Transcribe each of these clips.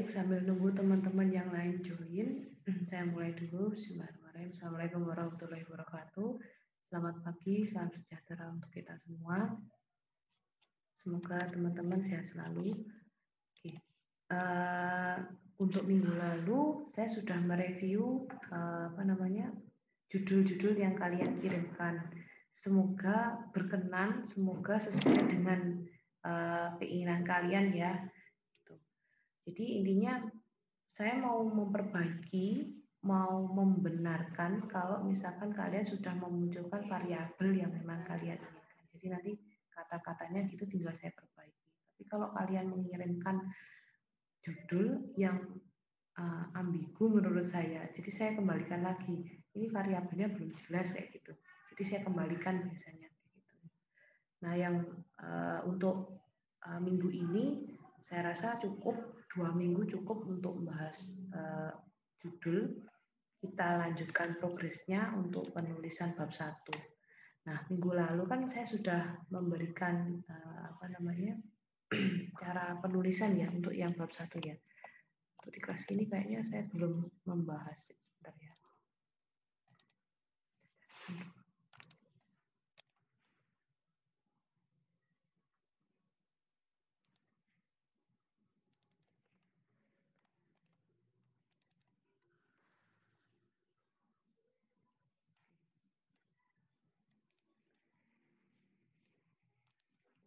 Baik, sambil nunggu teman-teman yang lain join, saya mulai dulu. Bismillahirrahmanirrahim. Assalamualaikum warahmatullahi wabarakatuh. Selamat pagi, salam sejahtera untuk kita semua. Semoga teman-teman sehat selalu. Oke. Untuk minggu lalu, saya sudah mereview judul-judul yang kalian kirimkan. Semoga berkenan, semoga sesuai dengan keinginan kalian ya. Jadi intinya saya mau memperbaiki, mau membenarkan kalau misalkan kalian sudah memunculkan variabel yang memang kalian inginkan. Jadi nanti kata-katanya gitu tinggal saya perbaiki. Tapi kalau kalian mengirimkan judul yang ambigu menurut saya, jadi saya kembalikan lagi. Ini variabelnya belum jelas kayak gitu. Jadi saya kembalikan biasanya kayak gitu. Nah yang untuk minggu ini saya rasa cukup 2 minggu cukup untuk membahas judul. Kita lanjutkan progresnya untuk penulisan bab 1. Nah, minggu lalu kan saya sudah memberikan cara penulisan ya untuk yang bab 1 ya. Untuk di kelas ini kayaknya saya belum membahas. Sebentar ya.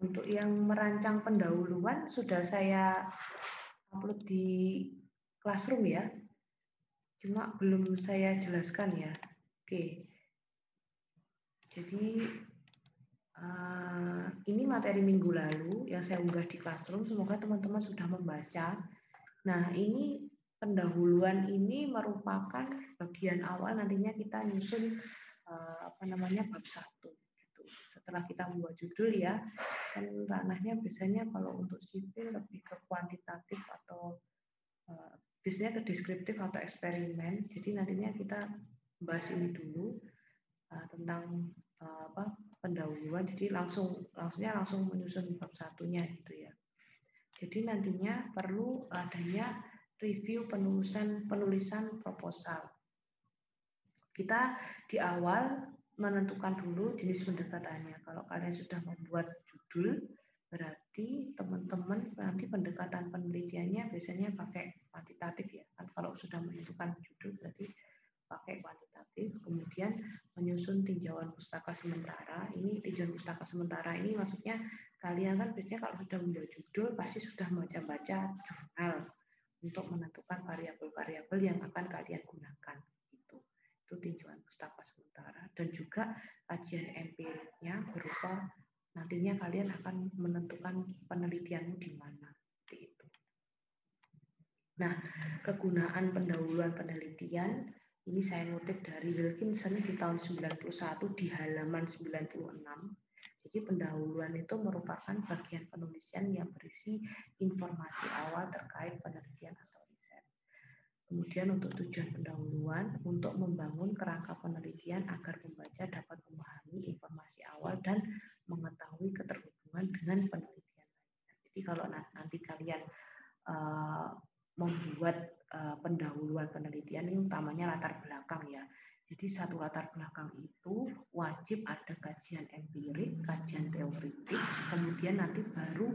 Untuk yang merancang pendahuluan sudah saya upload di Classroom ya. Cuma belum saya jelaskan ya. Oke. Jadi ini materi minggu lalu yang saya unggah di Classroom. Semoga teman-teman sudah membaca. Nah, ini pendahuluan ini merupakan bagian awal nantinya kita nyusun bab 1. Setelah kita membuat judul ya, kan ranahnya biasanya kalau untuk sipil lebih ke kuantitatif atau biasanya ke deskriptif atau eksperimen. Jadi nantinya kita bahas ini dulu tentang pendahuluan. Jadi langsung menyusun bab 1-nya gitu ya. Jadi nantinya perlu adanya review penulisan proposal. Kita di awal menentukan dulu jenis pendekatannya. Kalau kalian sudah membuat judul, berarti teman-teman nanti pendekatan penelitiannya biasanya pakai kuantitatif ya. Kan kalau sudah menentukan judul berarti pakai kuantitatif. Kemudian menyusun tinjauan pustaka sementara. Ini tinjauan pustaka sementara ini maksudnya kalian kan biasanya kalau sudah membuat judul pasti sudah membaca-baca jurnal untuk menentukan variabel-variabel yang akan kalian gunakan. Itu tinjauan pustaka sementara, dan juga kajian empiriknya berupa nantinya kalian akan menentukan penelitianmu di mana. Itu. Nah, kegunaan pendahuluan penelitian ini saya ngutip dari Wilkinson di tahun 91 di halaman 96. Jadi pendahuluan itu merupakan bagian penulisan yang berisi informasi awal terkait penelitian atau riset. Kemudian untuk tujuan pendahuluan, untuk membangun kerangka penelitian agar pembaca dapat memahami informasi awal dan mengetahui keterhubungan dengan penelitian lainnya. Jadi kalau nanti kalian membuat pendahuluan penelitian, ini utamanya latar belakang ya. Jadi satu latar belakang itu wajib ada kajian empirik, kajian teoritik, kemudian nanti baru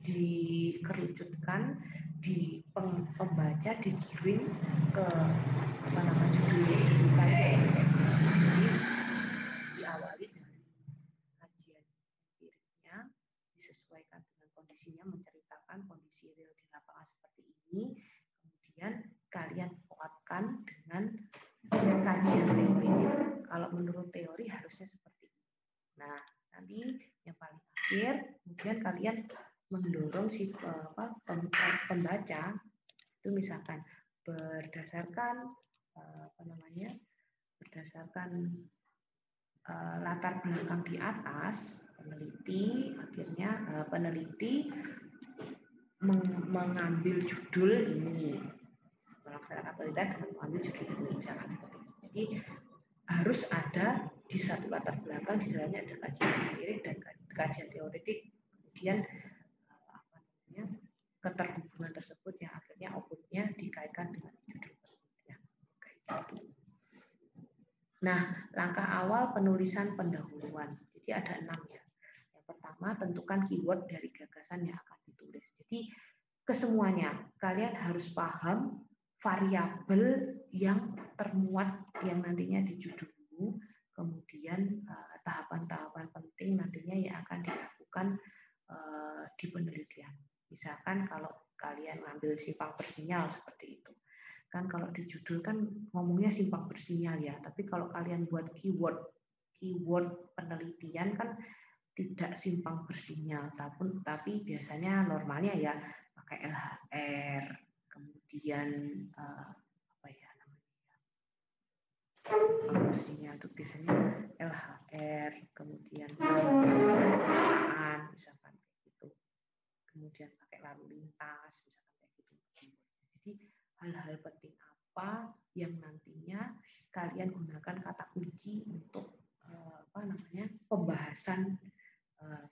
dikerucutkan di pembaca, dikirim ke judulnya itu kayak jadi diawali dari kajian empiriknya, disesuaikan dengan kondisinya, menceritakan kondisi real di lapangan seperti ini, kemudian kalian kuatkan dengan kajian teorinya. Kalau menurut teori harusnya seperti ini. Nah, nanti yang paling akhir kemudian kalian mendorong si pembaca itu misalkan berdasarkan latar belakang di atas, peneliti mengambil judul ini, melaksanakan penelitian dengan mengambil judul ini misalkan seperti itu. Jadi harus ada di satu latar belakang, di dalamnya ada kajian empirik dan kajian teoretik, kemudian keterhubungan tersebut yang akhirnya outputnya dikaitkan dengan judul tersebut. Nah, langkah awal penulisan pendahuluan. Jadi ada 6 ya. Yang pertama, tentukan keyword dari gagasan yang akan ditulis. Jadi kesemuanya kalian harus paham variabel yang termuat yang nantinya di judulmu, kemudian tahapan-tahapan penting nantinya yang akan dilakukan di penelitian. Misalkan kalau kalian ngambil simpang bersinyal seperti itu. Kan kalau di judul kan ngomongnya simpang bersinyal ya, tapi kalau kalian buat keyword penelitian kan tidak simpang bersinyal, tapi biasanya normalnya ya pakai LHR, kemudian apa ya namanya, simpang bersinyal itu biasanya LHR, kemudian penciptaan, misalkan kayak gitu, kemudian pakai lalu lintas, misalkan kayak gitu. Jadi hal-hal penting apa yang nantinya kalian gunakan kata kunci untuk pembahasan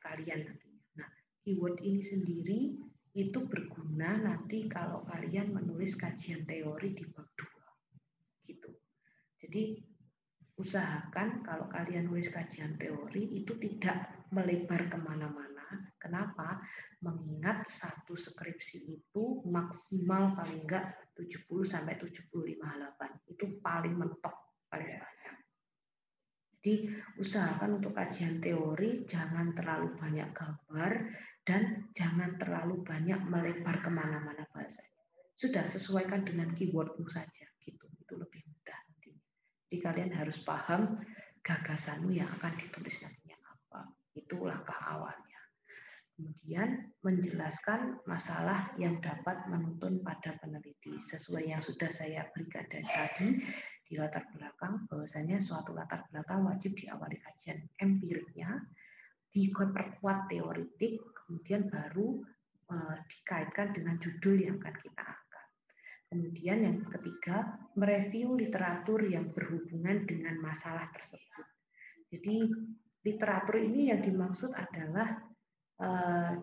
kalian nantinya. Nah, keyword ini sendiri itu berguna nanti kalau kalian menulis kajian teori di bab 2. Gitu. Jadi usahakan kalau kalian nulis kajian teori itu tidak melebar kemana-mana. Kenapa? Mengingat satu skripsi itu maksimal paling enggak 70-75 halaman. Itu paling mentok, paling banyak. Jadi usahakan untuk kajian teori jangan terlalu banyak gambar dan jangan terlalu banyak melebar kemana-mana bahasanya. Sudah sesuaikan dengan keywordmu saja, gitu. Itu lebih mudah nanti. Jadi kalian harus paham gagasanmu yang akan ditulis nantinya apa. Itu langkah awalnya. Kemudian menjelaskan masalah yang dapat menuntun pada peneliti sesuai yang sudah saya berikan dari tadi di latar belakang, bahwasanya suatu latar belakang wajib diawali kajian empiriknya, diperkuat teoritik, kemudian baru dikaitkan dengan judul yang akan kita angkat. Kemudian yang ketiga, mereview literatur yang berhubungan dengan masalah tersebut. Jadi literatur ini yang dimaksud adalah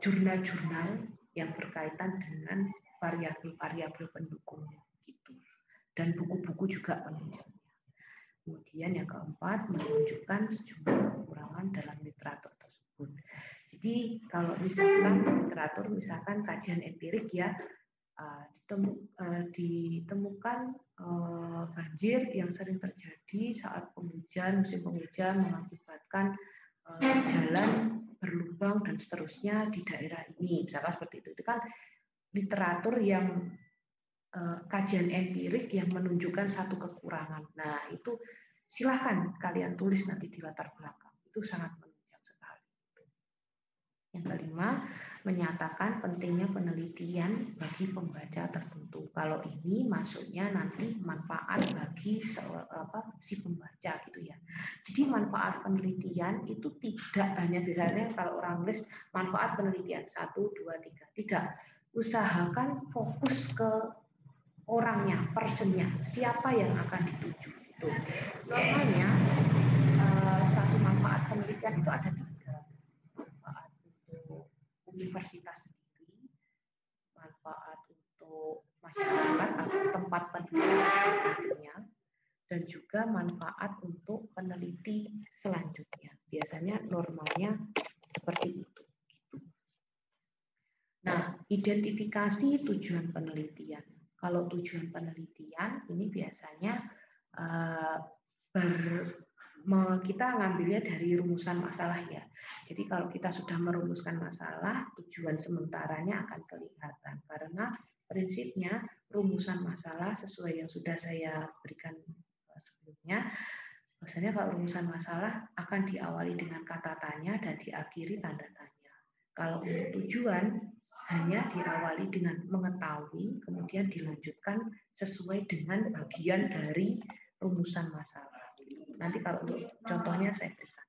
jurnal-jurnal yang berkaitan dengan variabel-variabel pendukungnya gitu, dan buku-buku juga penunjangnya. Kemudian yang keempat, menunjukkan sejumlah kekurangan dalam literatur tersebut. Jadi kalau misalkan literatur, misalkan kajian empirik ya, ditemukan banjir yang sering terjadi saat penghujan, musim penghujan mengakibatkan jalan berlubang dan seterusnya di daerah ini, misalkan seperti itu. Itu kan literatur yang kajian empirik yang menunjukkan satu kekurangan. Nah, itu silahkan kalian tulis nanti di latar belakang. Itu sangat menunjang sekali. Yang kelima, menyatakan pentingnya penelitian bagi pembaca tertentu. Kalau ini maksudnya nanti manfaat bagi si pembaca gitu ya. Jadi manfaat penelitian itu tidak hanya misalnya kalau orang nulis manfaat penelitian 1, 2, 3. Tidak. Usahakan fokus ke orangnya, personnya, siapa yang akan dituju. Itu. Normalnya satu manfaat penelitian itu ada 3. Manfaat untuk universitas sendiri, manfaat untuk masyarakat atau tempat penelitian, dan juga manfaat untuk peneliti selanjutnya. Biasanya normalnya seperti itu. Nah, identifikasi tujuan penelitian. Kalau tujuan penelitian ini biasanya kita ngambilnya dari rumusan masalah ya. Jadi kalau kita sudah merumuskan masalah, tujuan sementaranya akan kelihatan. Karena prinsipnya rumusan masalah sesuai yang sudah saya berikan sebelumnya. Biasanya kalau rumusan masalah akan diawali dengan kata tanya dan diakhiri tanda tanya. Kalau untuk tujuan hanya diawali dengan mengetahui, kemudian dilanjutkan sesuai dengan bagian dari rumusan masalah. Nanti kalau untuk contohnya saya berikan.